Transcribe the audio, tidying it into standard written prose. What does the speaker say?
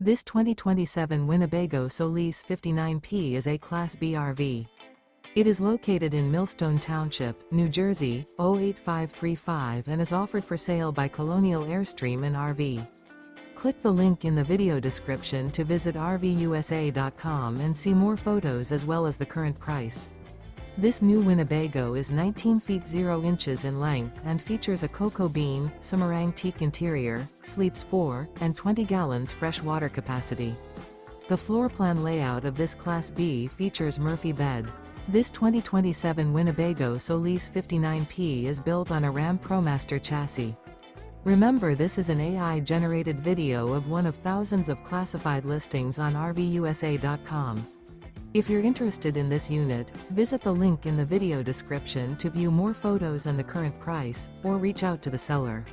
This 2027 Winnebago Solis 59P is a Class B RV. It is located in Millstone Township, New Jersey, 08535 and is offered for sale by Colonial Airstream RV. Click the link in the video description to visit RVUSA.com and see more photos as well as the current price. This new Winnebago is 19 feet 0 inches in length and features a cocoa bean, Samerang Teak interior, sleeps 4, and 20 gallons fresh water capacity. The floor plan layout of this Class B features Murphy bed. This 2027 Winnebago Solis 59P is built on a Ram ProMaster chassis. Remember, this is an AI-generated video of one of thousands of classified listings on RVUSA.com. If you're interested in this unit, visit the link in the video description to view more photos and the current price, or reach out to the seller.